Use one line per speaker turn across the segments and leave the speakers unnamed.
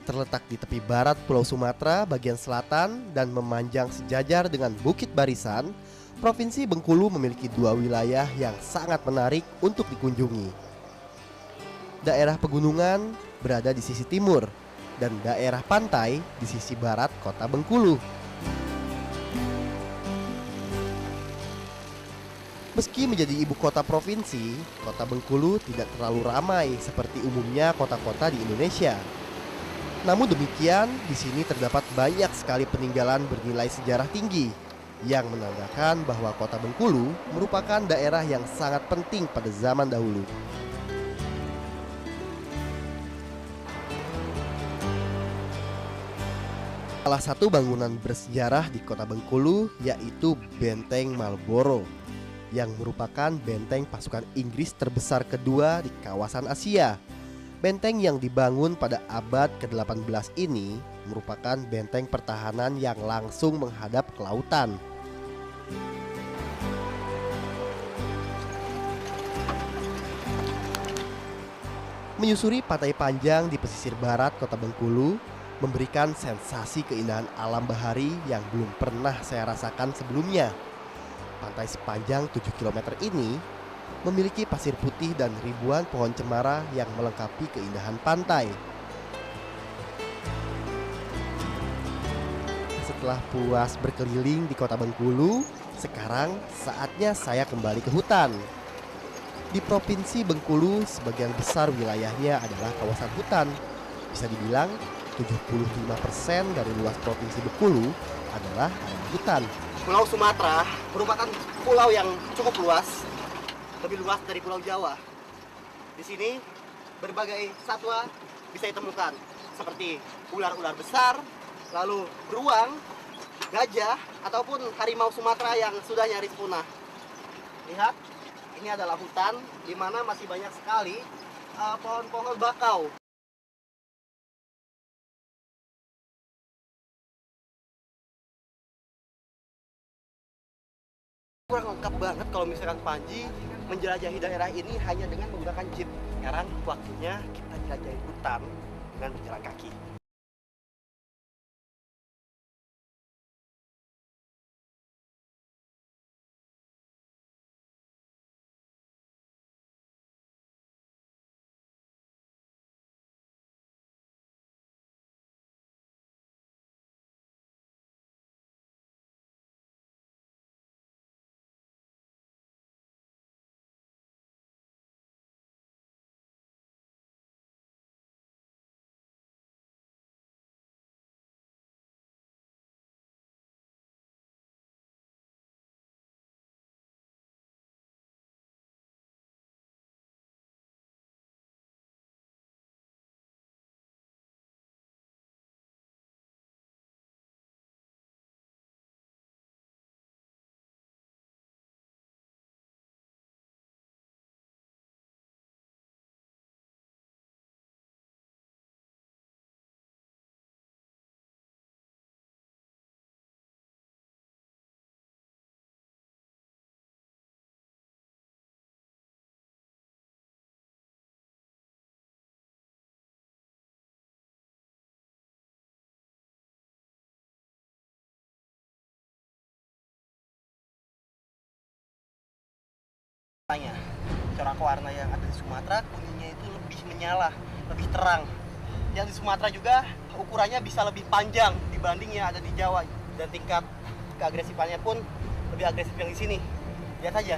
Terletak di tepi barat Pulau Sumatera bagian selatan dan memanjang sejajar dengan Bukit Barisan, Provinsi Bengkulu memiliki dua wilayah yang sangat menarik untuk dikunjungi. Daerah pegunungan berada di sisi timur dan daerah pantai di sisi barat kota Bengkulu. Meski menjadi ibu kota provinsi, kota Bengkulu tidak terlalu ramai seperti umumnya kota-kota di Indonesia. Namun demikian, di sini terdapat banyak sekali peninggalan bernilai sejarah tinggi yang menandakan bahwa kota Bengkulu merupakan daerah yang sangat penting pada zaman dahulu. Salah satu bangunan bersejarah di kota Bengkulu yaitu Benteng Marlborough yang merupakan benteng pasukan Inggris terbesar kedua di kawasan Asia. Benteng yang dibangun pada abad ke-18 ini merupakan benteng pertahanan yang langsung menghadap ke lautan. Menyusuri pantai panjang di pesisir barat kota Bengkulu memberikan sensasi keindahan alam bahari yang belum pernah saya rasakan sebelumnya. Pantai sepanjang 7 km ini memiliki pasir putih dan ribuan pohon cemara yang melengkapi keindahan pantai. Setelah puas berkeliling di kota Bengkulu, sekarang saatnya saya kembali ke hutan. Di Provinsi Bengkulu, sebagian besar wilayahnya adalah kawasan hutan. Bisa dibilang 75% dari luas Provinsi Bengkulu adalah area hutan.
Pulau Sumatera merupakan pulau yang cukup luas, lebih luas dari Pulau Jawa. Di sini berbagai satwa bisa ditemukan, seperti ular-ular besar, lalu beruang, gajah, ataupun harimau Sumatera yang sudah nyaris punah. Lihat, ini adalah hutan di mana masih banyak sekali pohon-pohon bakau. Kurang lengkap banget kalau misalkan Panji menjelajahi daerah ini hanya dengan menggunakan jeep. Sekarang waktunya kita jelajahi hutan dengan berjalan kaki. Corak warna yang ada di Sumatera, kuningnya itu lebih menyala, lebih terang. Yang di Sumatera juga ukurannya bisa lebih panjang dibanding yang ada di Jawa, dan tingkat keagresifannya pun lebih agresif yang di sini. Lihat saja.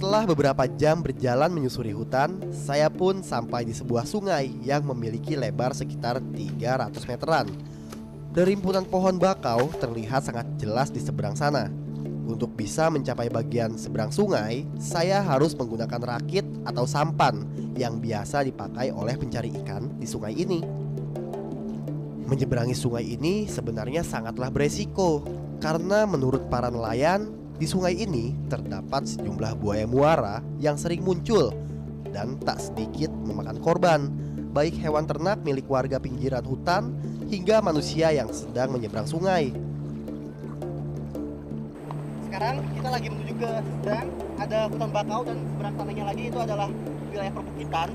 Setelah beberapa jam berjalan menyusuri hutan, saya pun sampai di sebuah sungai yang memiliki lebar sekitar 300 meteran. Derimpunan pohon bakau terlihat sangat jelas di seberang sana. Untuk bisa mencapai bagian seberang sungai, saya harus menggunakan rakit atau sampan yang biasa dipakai oleh pencari ikan di sungai ini. Menyeberangi sungai ini sebenarnya sangatlah beresiko, karena menurut para nelayan, di sungai ini terdapat sejumlah buaya muara yang sering muncul dan tak sedikit memakan korban, baik hewan ternak milik warga pinggiran hutan hingga manusia yang sedang menyeberang sungai.
Sekarang kita lagi menuju ke seberang, ada hutan bakau dan seberang sananya lagi itu adalah wilayah perbukitan.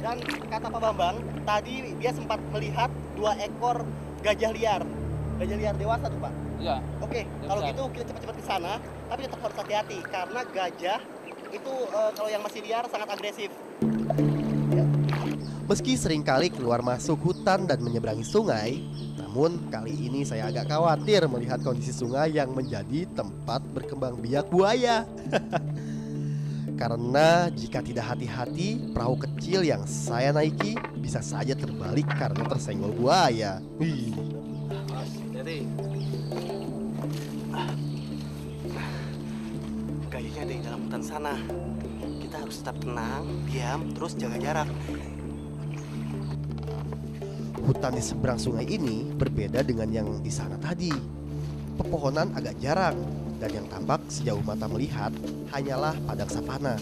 Dan kata Pak Bambang, tadi dia sempat melihat 2 ekor gajah liar dewasa tuh Pak.
Iya.
Oke, kalau gitu kita cepat-cepat ke sana, tapi tetap harus hati-hati karena gajah itu kalau yang masih liar sangat agresif. Ya.
Meski seringkali keluar masuk hutan dan menyeberangi sungai, namun kali ini saya agak khawatir melihat kondisi sungai yang menjadi tempat berkembang biak buaya. Karena jika tidak hati-hati, perahu kecil yang saya naiki bisa saja terbalik karena tersenggol buaya. Wih.
Jadi gajahnya ada di dalam hutan sana. Kita harus tetap tenang, diam, terus jaga jarak.
Hutan di seberang sungai ini berbeda dengan yang di sana tadi. Pepohonan agak jarang dan yang tampak sejauh mata melihat hanyalah padang savana.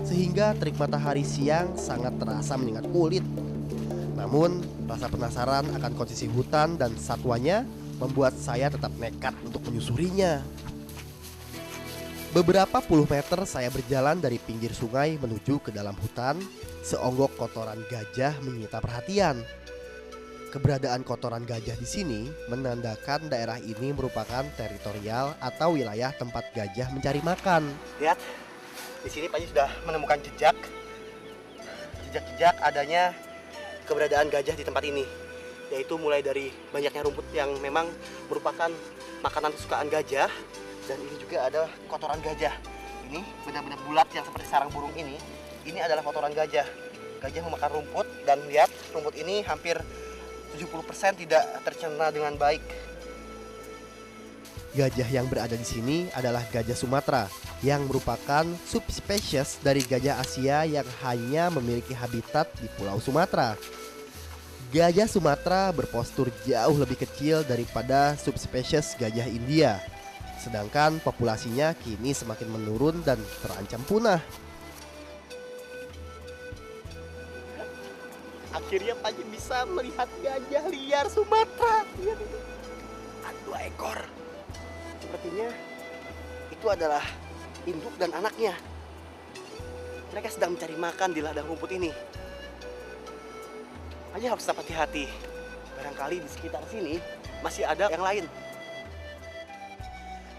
Sehingga terik matahari siang sangat terasa menyengat kulit. Namun, rasa penasaran akan kondisi hutan dan satwanya membuat saya tetap nekat untuk menyusurinya. Beberapa puluh meter saya berjalan dari pinggir sungai menuju ke dalam hutan. Seonggok kotoran gajah menyita perhatian. Keberadaan kotoran gajah di sini menandakan daerah ini merupakan teritorial atau wilayah tempat gajah mencari makan.
Lihat, di sini Pak Haji sudah menemukan jejak adanya keberadaan gajah di tempat ini, yaitu mulai dari banyaknya rumput yang memang merupakan makanan kesukaan gajah, dan ini juga ada kotoran gajah. Ini benda-benda bulat yang seperti sarang burung ini adalah kotoran gajah. Gajah memakan rumput, dan lihat rumput ini hampir 70% tidak tercerna dengan baik.
Gajah yang berada di sini adalah gajah Sumatera yang merupakan subspesies dari gajah Asia yang hanya memiliki habitat di Pulau Sumatera. Gajah Sumatera berpostur jauh lebih kecil daripada subspesies gajah India. Sedangkan populasinya kini semakin menurun dan terancam punah.
Akhirnya Pak Haji bisa melihat gajah liar Sumatera. Lihat itu. Ada 2 ekor. Sepertinya itu adalah induk dan anaknya. Mereka sedang mencari makan di ladang rumput ini. Pak Haji harus tetap hati-hati. Barangkali di sekitar sini masih ada yang lain.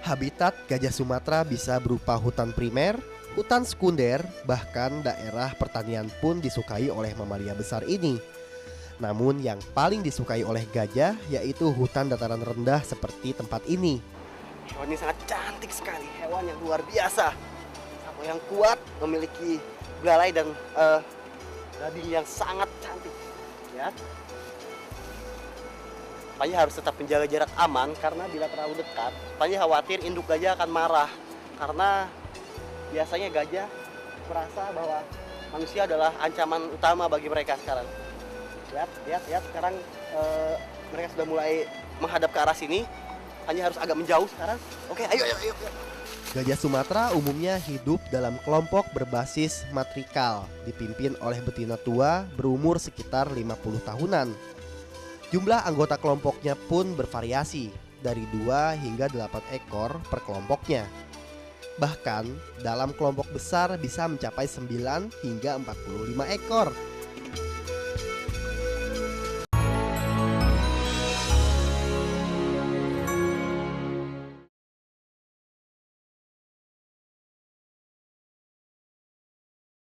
Habitat gajah Sumatera bisa berupa hutan primer, hutan sekunder, bahkan daerah pertanian pun disukai oleh mamalia besar ini. Namun yang paling disukai oleh gajah yaitu hutan dataran rendah seperti tempat ini.
Hewan ini sangat cantik sekali, hewan yang luar biasa. Satwa yang kuat, memiliki belalai dan daging yang sangat cantik. Ya. Pak Haji harus tetap menjaga jarak aman karena bila terlalu dekat, Pak Haji khawatir induk gajah akan marah karena biasanya gajah merasa bahwa manusia adalah ancaman utama bagi mereka sekarang. Lihat sekarang mereka sudah mulai menghadap ke arah sini. Hanya harus agak menjauh sekarang. Oke, ayo.
Gajah Sumatera umumnya hidup dalam kelompok berbasis matrikal, dipimpin oleh betina tua berumur sekitar 50 tahunan. Jumlah anggota kelompoknya pun bervariasi, dari 2 hingga 8 ekor per kelompoknya. Bahkan dalam kelompok besar bisa mencapai 9 hingga 45 ekor.